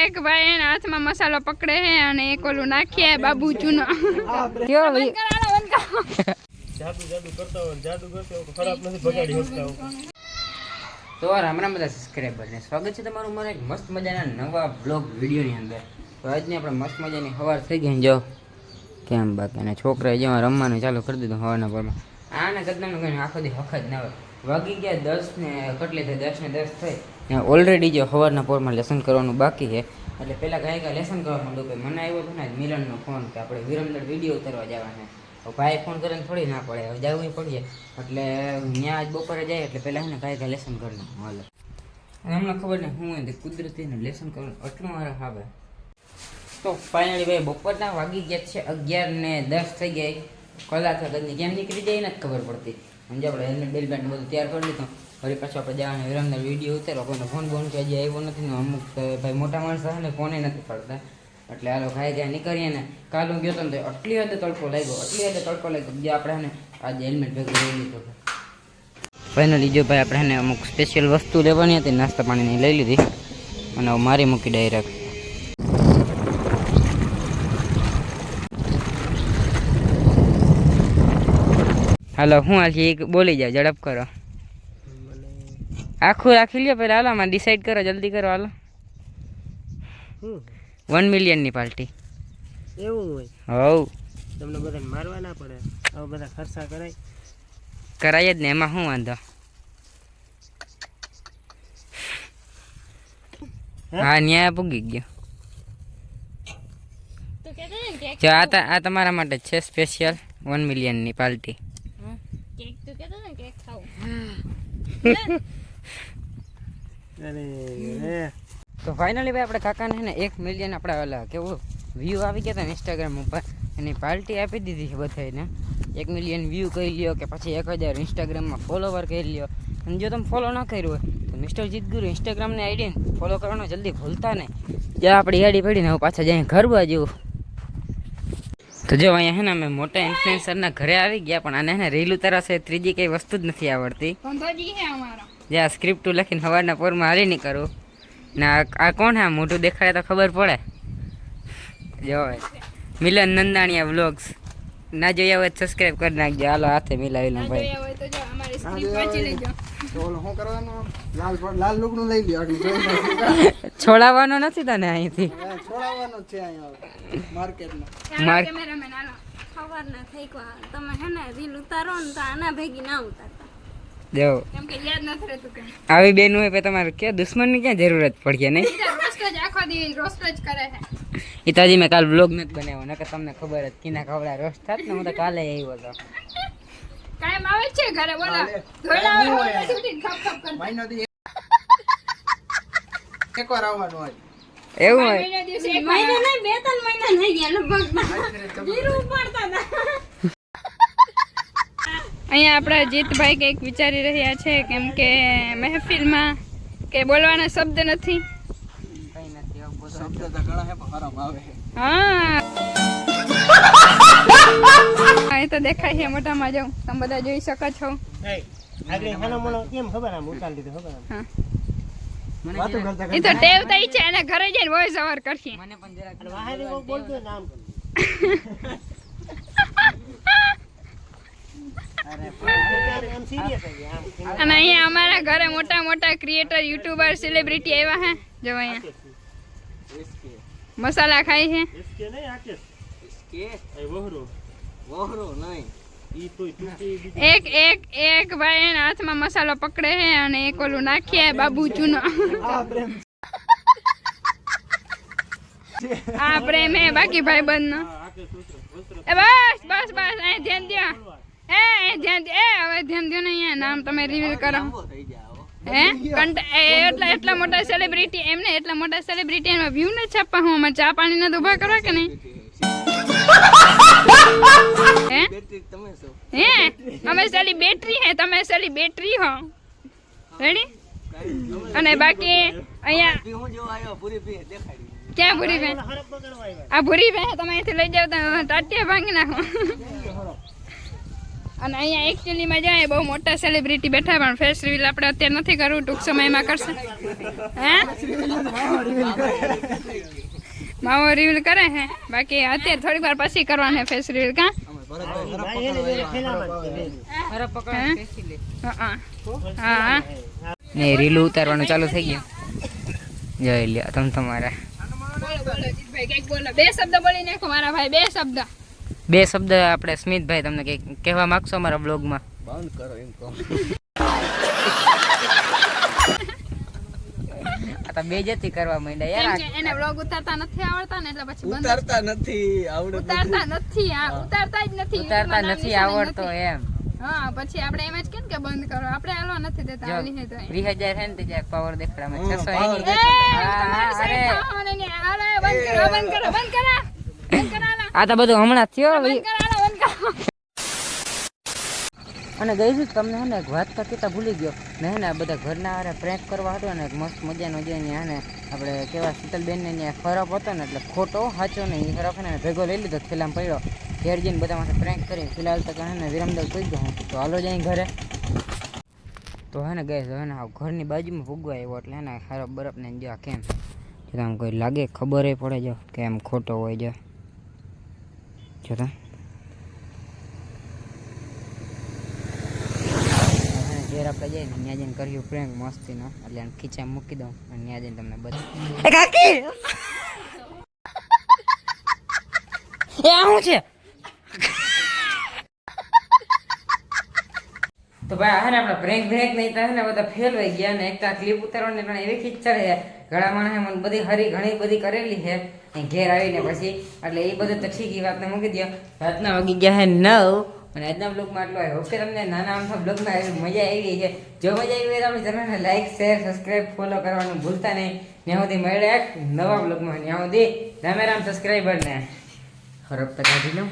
એક ભાઈ એના હાથમાં મસાલો પકડે છે અને એક ઓલું નાખીએ બાબુ ચૂનો કયો ભાઈ જાદુ કરતા હોય જાદુ કરતા હોય ખરાબ નથી બગાડી શકતા હોય. તો રામ રામ બધા સબસ્ક્રાઈબરને સ્વાગત છે તમારું મારા એક મસ્ત મજાના નવા બ્લોગ વિડીયોની અંદર. તો આજની આપણે મસ્ત મજાની સવાર થઈ ગઈ. જો કેમ બાકી અને છોકરાએ જેમાં રમવાનું ચાલુ કરી દીધું સવારના પરમાં. આને કદનાનું કંઈ આખો દી હક જ ના હોય. વાગી ગયા 10 ને કેટલી થઈ 10 ને 10 થઈ ને ઓલરેડી જો સવારના પોરમાં લેસન કરવાનું બાકી છે. એટલે પહેલાં કાંઈ લેસન કરવા માંડું કે મને આવ્યો હતો ને મિલનનો ફોન કે આપણે વિરમદર વિડીયો ઉતારવા જવાના. ભાઈ ફોન કરીને થોડી ના પડે, હવે જવું પડીએ. એટલે ત્યાં આજ બપોરે જાય એટલે પહેલાં છે ને કાંઈ લેસન કરી નાખું હાલે. અને હમણાં ખબર ને હું હોય કુદરતીને લેસન કરવાનું આટલું મારે આવે. તો ફાઇનલી ભાઈ બપોરના વાગી ગયા છે 11 ને 10 થઈ ગઈ. કલાક કદની કેમ નીકળી જાય નથી ખબર પડતી. સમજે આપણે હેલ્મેટ બેલ્મેટ બધું તૈયાર કરી લીધું. ફરી પાછું આપણે જવાના વિરમદર વિડીયો ઉતારો. કોઈને ફોન બોન કે હજી આવ્યો નથી ને અમુક ભાઈ મોટા માણસ છે ને ફોને નથી પડતા. એટલે હાલો ખાઈ ગયા નીકળીએ ને. કાલ હું ગયો હતો ને તો આટલી હદે તડકો લાગ્યો જે આપણે ને આજે હેલ્મેટ ભેગું લઈ લીધું. ફાઇનલી જો ભાઈ આપણે અમુક સ્પેશિયલ વસ્તુ લેવાની હતી, નાસ્તા પાણીની લઈ લીધી અને મારી મૂકી ડાયરેક્ટ. હાલો હું આજે એક બોલી જાવ, ઝડપ કરો. આખું રાખી લ્યો પહેલાં. હાલો આમાં ડિસાઈડ કરો, જલ્દી કરો. હાલો 1 મિલિયનની પાર્ટી. એવું હોય હવ તમને બધાને મારવા ના પડે. હવે બધા ખર્ચા કરાય જ ને, એમાં શું વાંધો. હા ન્યાય પૂગી ગયો. જો આ તમારા માટે છે સ્પેશિયલ 1 મિલિયનની પાર્ટી. તો ફાઇનલી ભાઈ આપણે કાકાને છે ને 1 મિલિયન આપણે ઓલા કેવું વ્યૂ આવી ગયા હતા ને ઇન્સ્ટાગ્રામ ઉપર, એની પાર્ટી આપી દીધી છે બધાને. 1 મિલિયન વ્યૂ કહી લ્યો કે પછી 1000 ઇન્સ્ટાગ્રામમાં ફોલોવર કહી લ્યો. અને જો તમે ફોલો ન કર્યું હોય તો મિસ્ટર જીતગુરુ ઇન્સ્ટાગ્રામની આઈડીને ફોલો કરવાનું જલ્દી ભૂલતા નહીં. જ્યાં આપણી આઈડી પડીને હું પાછા જાય ઘર બાજુ. તો જો અહીંયા છે ને અમે મોટા ઇન્ફ્લુએન્સરના ઘરે આવી ગયા, પણ આને છે ને રીલ ઉતારશે ત્રીજી કંઈ વસ્તુ જ નથી આવડતી. જ્યાં સ્ક્રિપ્ટ લખીને સવારના પોરમાં હારી નહીં કરું ને. આ કોણ છે? મોઢું દેખાડે તો ખબર પડે. જો મિલન નંદાણીયા વ્લોગ્સ ના જોયા હોય તો સબસ્ક્રાઇબ કરી નાખજો. હાલો હાથે મિલાવી લો ભાઈ. છોડાવવાનો નથી તને અહીંથી. આવી બેન હોય તમારે ક્યાં દુશ્મનની ક્યાં જરૂરત પડશે નહીં. એ તો હજી મેં કાલ બ્લોગ નથી બનાવ્યો, નકર તમને ખબર જ કિના ખવડા રોસ્ટ થાત ને. હું તો કાલે આવ્યો હતો. કાયમ આવે છે ઘરે બોલા એકવાર આવવાનું હોય એવું હોય. અહીંયા આપણા જીતભાઈ કંઈક વિચારી રહ્યા છે, કેમ કે મહેફિલમાં કે બોલવાના શબ્દ નથી. હા એ તો દેખાય છે મોટામાં. જાઉં તમે બધા જોઈ શકો છો. એ તો ટેવ થઈ છે અને ઘરે જઈને વોઇસ ઓવર કરશે. અને અહીંયા અમારા ઘરે મોટા મોટા ક્રિએટર યુટ્યુબર સેલિબ્રિટી આવ્યા હે. જો અહીંયા મસાલા ખાય છે. એક ભાઈ એના હાથમાં મસાલો પકડે છે અને એક ઓલું નાખીએ બાબુ ચૂનો. આ પ્રેમ હે બાકી ભાઈ બંધ નો. બસ બસ બસ અહીં ધ્યાન દો. ધ્યાન દે. હવે ધ્યાન દો ને. અહીંયા નામ તમે રિવીલ કરો. એટલા મોટા સેલિબ્રિટી એમને એટલા મોટા સેલિબ્રિટી એમાં વ્યૂ ને છાપવા. હું અમારે ચા પાણી ના ઉભા કરવા કે નહીં? અમે સેલી બેટરી હે, તમે સેલી બેટરી હો. રેડી? અને બાકી અહીંયા ક્યાં ભૂરી બેન? આ ભૂરી બેન તમે અહીંથી લઈ જાવ તો ટાટિયા ભાંગી નાખો. અને અહીંયા એકચ્યુઅલીમાં જાય બહુ મોટા સેલિબ્રિટી બેઠા પણ ફેસ રિવીલ આપણે અત્યારે નથી કરવું, ટૂંક સમયમાં કરશે. હે માવો રિવીલ કરે હે, બાકી અત્યારે થોડીક વાર પછી કરવાનું ફેસ રિવીલ. કા હા ને રીલું ઉતારવાનું ચાલુ થઈ ગયું. જોઈ લ્યો તમે તમારા બોલો, 2 શબ્દ બોલી નાખો મારા ભાઈ, 2 શબ્દ. 2 શબ્દ આપણે સ્મિતભાઈ તમને કંઈક કહેવા માંગશો અમારા બ્લોગમાં? બંધ કરો એમ કહો. આ તો બેજતી કરવા માંડ્યા યાર. કેમ કે એને વ્લોગ ઉતારતા નથી આવડતા ને એટલે પછી બંધ. ઉતારતા નથી આવડે. ઉતારતા નથી, હા ઉતારતા જ નથી. ઉતારતા નથી આવડતો એમ. હા પછી આપણે એમ જ કેમ કે બંધ કરો, આપણે હાલવા નથી દેતા. આવડી હે તો 30,000 હે ને તે જાય પાવર દેખાડામાં 600 એ એની. તમારી સાઈડ ખાવાનું ને હાલે બંધ કરો, બંધ કરો, બંધ કરો, બંધ કરો, હાલો. આ તો બધું હમણાં થયો. બંધ કરો, હાલો, બંધ કરો. અને ગઈ છું તમને હે ને એક વાત તો કહેતા ભૂલી ગયો. મેં હે ને આ બધા ઘરના હારે પ્રેન્ક કરવા હતો ને એક મસ્ત મજાનો જે અહીંયા ને આપણે કેવા શીતલબેનને ત્યાં ખરાબ હતો ને એટલે ખોટો સાચો ને એ ખરાબ ને ભેગો લઈ લીધો, થેલામાં પડ્યો. ઘેર જઈને બધા માટે પ્રેન્ક કરી. ફિલહાલ તો હે ને વિરમદલ પી ગયો હું તો હાલો જાય ઘરે. તો હે ને ગઈ હે ને ઘરની બાજુમાં ભૂગવા આવ્યો એટલે હે ને સારો બરફ ને જો કેમ આમ કોઈ લાગે ખબર પડે જો કે એમ ખોટો હોય જો જોતા. ઘેર આપણે જઈએ ને ત્યાં જઈને કર્યું પ્રેન્ક મસ્તીનો એટલે એને ખીચા મૂકી દઉં અને ત્યાં જઈને તમને બધું એ આવું છે. તો ભાઈ હા ને આપણે બ્રેક નહીં થાય ને બધા ફેલ થઈ ગયા ને એક ક્લિપ ઉતારવાની પણ એવી ખીચડ છે ઘણા માણસે મને બધી ઘણી બધી કરેલી છે ઘેર આવીને પછી એટલે એ બધું તો ઠીક એ વાતને મૂકી દો. રાતના વાગી ગયા છે 9 અને આજના બ્લોગમાં આટલો આવ્યો. ઓકે તમને નાના આમથા બ્લોગમાં મજા આવી છે. જો મજા આવી હોય તો આપણી ચેનલને લાઈક શેર સબસ્ક્રાઈબ ફોલો કરવાનું ભૂલતા નહીં. ત્યાં સુધી મળે એક નવા બ્લોગમાં, ત્યાં સુધી રામે રામ સબસ્ક્રાઈબરને ખરાબ તો કાઢી લઉં.